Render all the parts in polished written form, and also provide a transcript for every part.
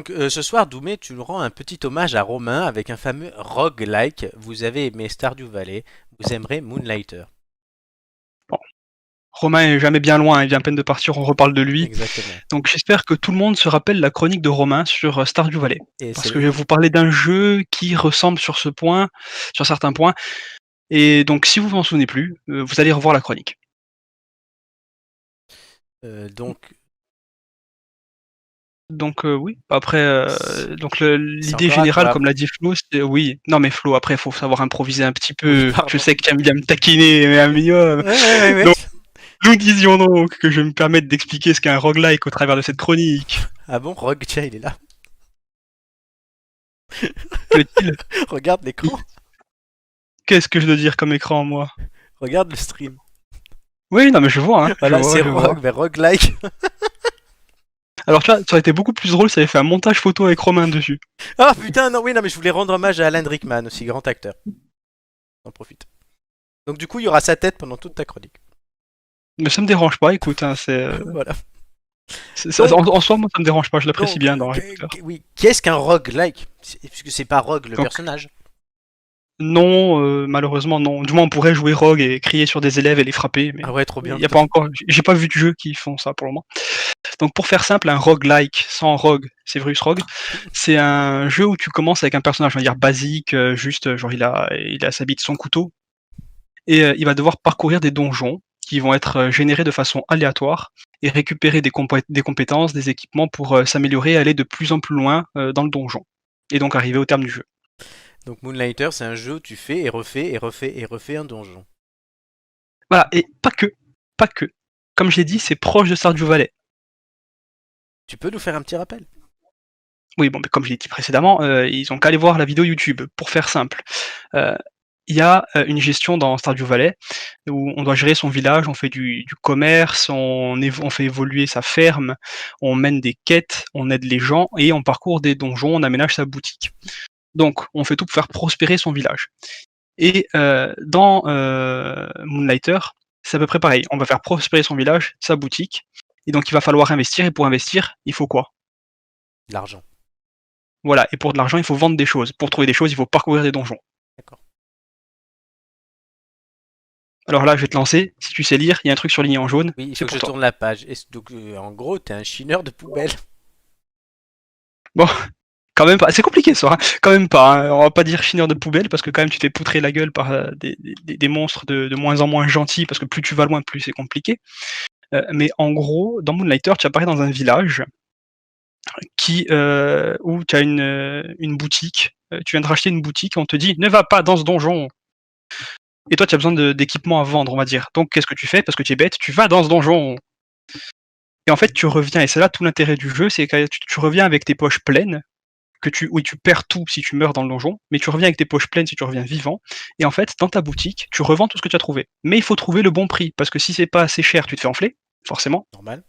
Ce soir, Doumé, tu nous rends un petit hommage à Romain avec un fameux roguelike. Vous avez aimé Stardew Valley, vous aimerez Moonlighter. Bon, Romain est jamais bien loin, il vient à peine de partir, on reparle de lui. Exactement. Donc j'espère que tout le monde se rappelle la chronique de Romain sur Stardew Valley. Et Parce que je vais vous parler d'un jeu qui ressemble sur certains points. Et donc si vous vous en souvenez plus, vous allez revoir la chronique. donc, Donc oui, après, donc c'est l'idée encore à générale, toi. comme l'a dit Flo, c'est oui. Non mais Flo, après, il faut savoir improviser un petit Oui, peu. Je pardon. sais que tu aimes bien me taquiner, mais un minimum. Ouais. Donc, nous disions donc que je vais me permettre d'expliquer ce qu'est un roguelike au travers de cette chronique. Ah bon, Rogue, tiens, il est là. Que-t-il? Regarde l'écran. Qu'est-ce que je dois dire comme écran, moi? Regarde le stream. Oui, non mais je vois, hein, je Voilà, vois, c'est je vois. Rogue, mais roguelike. Alors tu vois, ça aurait été beaucoup plus drôle si ça avait fait un montage photo avec Romain dessus. Ah putain, non, oui, non, mais je voulais rendre hommage à Alan Rickman, aussi grand acteur. J'en profite. Donc, du coup, il y aura sa tête pendant toute ta chronique. Mais ça me dérange pas, écoute, hein, Voilà. en, Donc, en soi, moi ça me dérange pas, je l'apprécie bien dans Harry Potter. oui, qu'est-ce qu'un roguelike? Puisque c'est pas Rogue le Donc personnage. non, malheureusement non. Du moins on pourrait jouer rogue et crier sur des élèves et les frapper, mais Ah ouais, trop il bien. y a pas encore, j'ai pas vu de jeux qui font ça pour le moment. Donc pour faire simple, un roguelike sans rogue, Severus Rogue, c'est un jeu où tu commences avec un personnage, on va dire basique, juste genre il a sa bite, son couteau, et il va devoir parcourir des donjons qui vont être générés de façon aléatoire et récupérer des compétences, des équipements pour s'améliorer et aller de plus en plus loin dans le donjon. Et donc arriver au terme du jeu. Donc Moonlighter, c'est un jeu où tu fais et refais et refais et refais un donjon. Voilà, et pas que. Comme j'ai dit, c'est proche de Stardew Valley. Tu peux nous faire un petit rappel? Oui, bon, mais comme je l'ai dit précédemment, ils ont qu'à aller voir la vidéo YouTube, pour faire simple. Euh, Il y a une gestion dans Stardew Valley où on doit gérer son village, on fait du commerce, on fait évoluer sa ferme, on mène des quêtes, on aide les gens et on parcourt des donjons, on aménage sa boutique. Donc, on fait tout pour faire prospérer son village. Et dans Moonlighter, c'est à peu près pareil. On va faire prospérer son village, sa boutique, et donc il va falloir investir. Et pour investir, il faut quoi? L'argent. Voilà. Et pour de l'argent, il faut vendre des choses. Pour trouver des choses, il faut parcourir des donjons. D'accord. Alors là, je vais te lancer. Si tu sais lire, il y a un truc surligné en jaune. Oui, il faut C'est que je pour toi. tourne la page. Donc, en gros, t'es un chineur de poubelle. Bon, quand même pas. C'est compliqué ça. Hein. Quand même pas. Hein. On va pas dire chineur de poubelle parce que quand même tu t'es poutré la gueule par des monstres de moins en moins gentils parce que plus tu vas loin, plus c'est compliqué. Mais en gros, dans Moonlighter, tu apparais dans un village où tu as une boutique. Tu viens de racheter une boutique et on te dit ne va pas dans ce donjon. Et toi, tu as besoin d'équipements à vendre, on va dire. Donc, qu'est-ce que tu fais? Parce que tu es bête, tu vas dans ce donjon. Et en fait, tu reviens, et c'est là tout l'intérêt du jeu, c'est que tu reviens avec tes poches pleines, oui, tu perds tout si tu meurs dans le donjon, mais tu reviens avec tes poches pleines si tu reviens vivant. Et en fait, dans ta boutique, tu revends tout ce que tu as trouvé. Mais il faut trouver le bon prix, parce que si c'est pas assez cher, tu te fais enfler, forcément. Normal.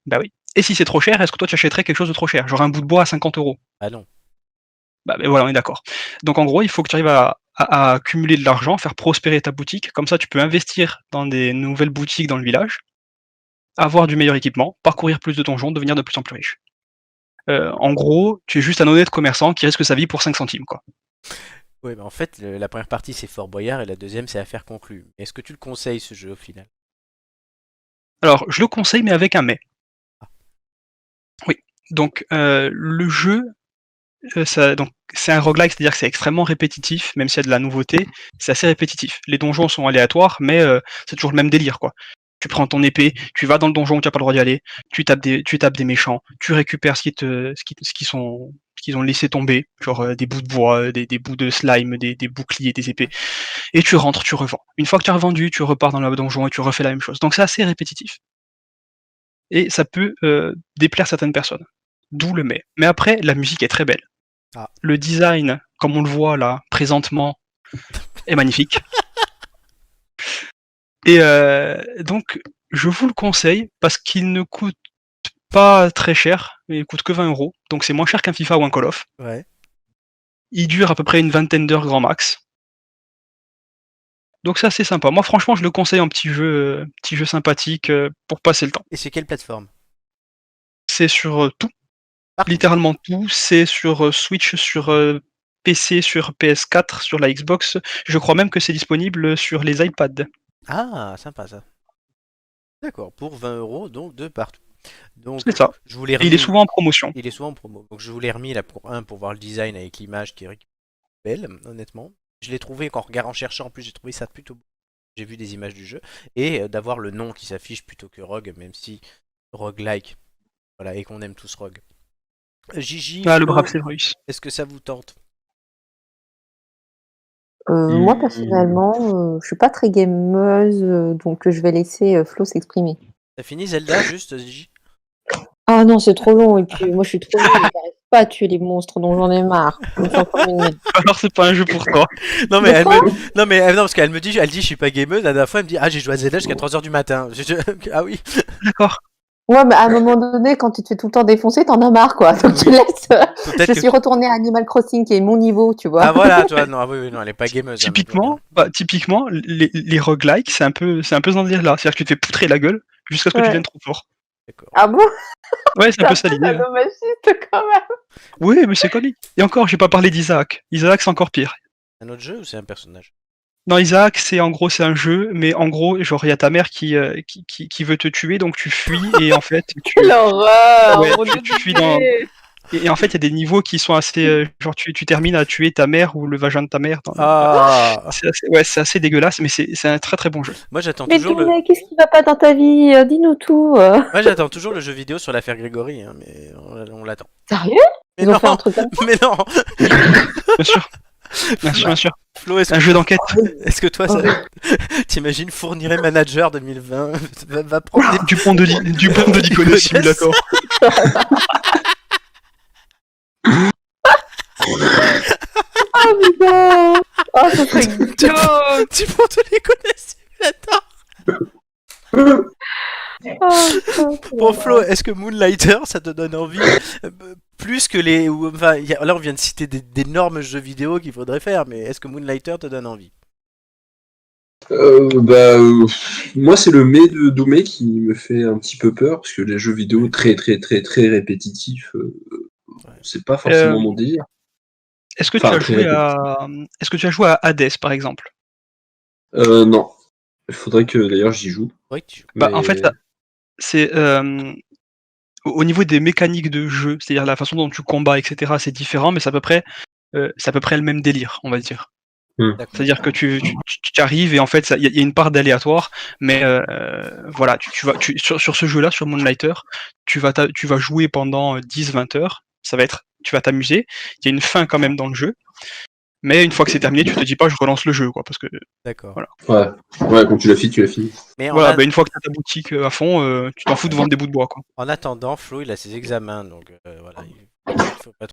Bah oui. Et si c'est trop cher, est-ce que toi tu achèterais quelque chose de trop cher? Genre un bout de bois à 50 euros? Ah non. Bah, voilà, on est d'accord. Donc en gros, il faut que tu arrives à accumuler de l'argent, faire prospérer ta boutique. Comme ça, tu peux investir dans des nouvelles boutiques dans le village, avoir du meilleur équipement, parcourir plus de donjons, devenir de plus en plus riche. En gros, tu es juste un honnête commerçant qui risque sa vie pour 5 centimes, quoi. Oui, mais en fait, la première partie, c'est Fort Boyard et la deuxième, c'est Affaire conclue. Est-ce que tu le conseilles, ce jeu, au final? Alors, je le conseille, mais avec un mais. Ah, Oui. Donc, le jeu, donc, c'est un roguelike, c'est-à-dire que c'est extrêmement répétitif, même s'il y a de la nouveauté, c'est assez répétitif. Les donjons sont aléatoires, mais c'est toujours le même délire, quoi. Tu prends ton épée, tu vas dans le donjon où tu n'as pas le droit d'y aller, tu tapes des méchants, tu récupères ce qu'ils ont laissé tomber, genre des bouts de bois, des bouts de slime, des boucliers, des épées, et tu rentres, tu revends. Une fois que tu as revendu, tu repars dans le donjon et tu refais la même chose. Donc c'est assez répétitif. Et ça peut déplaire certaines personnes. D'où le mais. Mais après, la musique est très belle. ah. Le design, comme on le voit là, présentement, est magnifique. Et donc, je vous le conseille parce qu'il ne coûte pas très cher, il coûte que 20 euros, donc c'est moins cher qu'un FIFA ou un Call of. Ouais. Il dure à peu près une vingtaine d'heures grand max. Donc c'est assez sympa. Moi franchement je le conseille en petit jeu sympathique pour passer le temps. Et c'est quelle plateforme? C'est sur tout. Littéralement tout, c'est sur Switch, sur PC, sur PS4, sur la Xbox. Je crois même que c'est disponible sur les iPads. Ah, sympa ça. D'accord, pour 20 €, donc de partout. Donc, C'est ça. je vous l'ai Et il est remis. souvent en promotion. Il est souvent en promo. Donc, je vous l'ai remis là pour voir le design avec l'image qui est belle, honnêtement. Je l'ai trouvé en cherchant, en plus, j'ai trouvé ça plutôt beau. J'ai vu des images du jeu. Et d'avoir le nom qui s'affiche plutôt que Rogue, même si roguelike, voilà, et qu'on aime tous Rogue. Gigi, Ah, le Flo, brave Severus. est-ce que ça vous tente? Moi personnellement, je suis pas très gameuse, donc je vais laisser Flo s'exprimer. T'as fini Zelda, juste, Gigi? Ah non, c'est trop long et puis moi je suis trop nulle, j'arrive pas à tuer les monstres, donc j'en ai marre. Je me suis encore une merde. Alors c'est pas un jeu pour toi. Non mais De elle quoi me... non mais non parce qu'elle me dit, elle dit je suis pas gameuse. La dernière fois elle me dit ah j'ai joué à Zelda jusqu'à 3h du matin. Ah oui. D'accord. Ouais, mais à un moment donné, quand tu te fais tout le temps défoncer, t'en as marre, quoi. Donc tu Oui. laisses. Peut-être Je que... suis retournée à Animal Crossing, qui est mon niveau, tu vois. Ah voilà, toi non, ah, oui, oui, non, elle est pas gameuse. Typiquement, les roguelikes, c'est un peu dans ce délire-là. C'est-à-dire que tu te fais poutrer la gueule jusqu'à ce que tu Ouais. deviennes trop fort. D'accord. Ah bon? Ouais, c'est un peu ça l'idée. Hein. Sadomasochiste, quand même. Oui, mais c'est connu. Et encore, j'ai pas parlé d'Isaac. Isaac, c'est encore pire. Un autre jeu ou c'est un personnage? Non, Isaac, c'est en gros, c'est un jeu, mais en gros, genre, il y a ta mère qui veut te tuer, donc tu fuis, et en fait, Quelle horreur! Ouais, mon tu Dieu. fuis dans. Et en fait, il y a des niveaux qui sont assez. Genre, tu termines à tuer ta mère ou le vagin de ta mère. Ah. C'est assez dégueulasse, mais c'est un très très bon jeu. Moi j'attends Mais toujours le. dis-moi, qu'est-ce qui va pas dans ta vie? Dis-nous tout. Moi j'attends toujours le jeu vidéo sur l'affaire Grégory, hein, mais on l'attend. Sérieux? Mais Ils ont non, fait un truc comme ça? mais non. Bien sûr. Bien sûr, bien sûr. Flo, est-ce Un que, jeu d'enquête. est-ce que toi, ça... t'imagines Fourniret Manager 2020 va prendre des... Dupont de Ligonnès Simulator. Ah putain! Oh, ça serait glauque! Dupont de Ligonnès Simulator. Bon Flo, est-ce que Moonlighter ça te donne envie plus que les... Enfin, là on vient de citer d'énormes jeux vidéo qu'il faudrait faire, mais est-ce que Moonlighter te donne envie? Moi c'est le mais de Doumé qui me fait un petit peu peur, parce que les jeux vidéo très très très très répétitifs, c'est pas forcément mon délire. Est-ce que tu as joué à... Est-ce que tu as joué à Hades par exemple? Non. Il faudrait que d'ailleurs j'y joue. Oui, tu joues. Bah, en fait, c'est au niveau des mécaniques de jeu, c'est-à-dire la façon dont tu combats, etc., c'est différent, mais c'est à peu près le même délire, on va dire. C'est-à-dire que tu arrives et en fait, il y a une part d'aléatoire, mais voilà, sur ce jeu-là, sur Moonlighter, tu vas jouer pendant 10-20 heures, tu vas t'amuser, il y a une fin quand même dans le jeu, mais une fois que c'est terminé, tu te dis pas je relance le jeu, quoi, parce que... D'accord. Voilà. Ouais, quand tu l'as fini. Mais voilà, une fois que tu as ta boutique à fond, tu t'en fous de vendre des bouts de bois, quoi. En attendant, Flo il a ses examens, donc voilà, il faut pas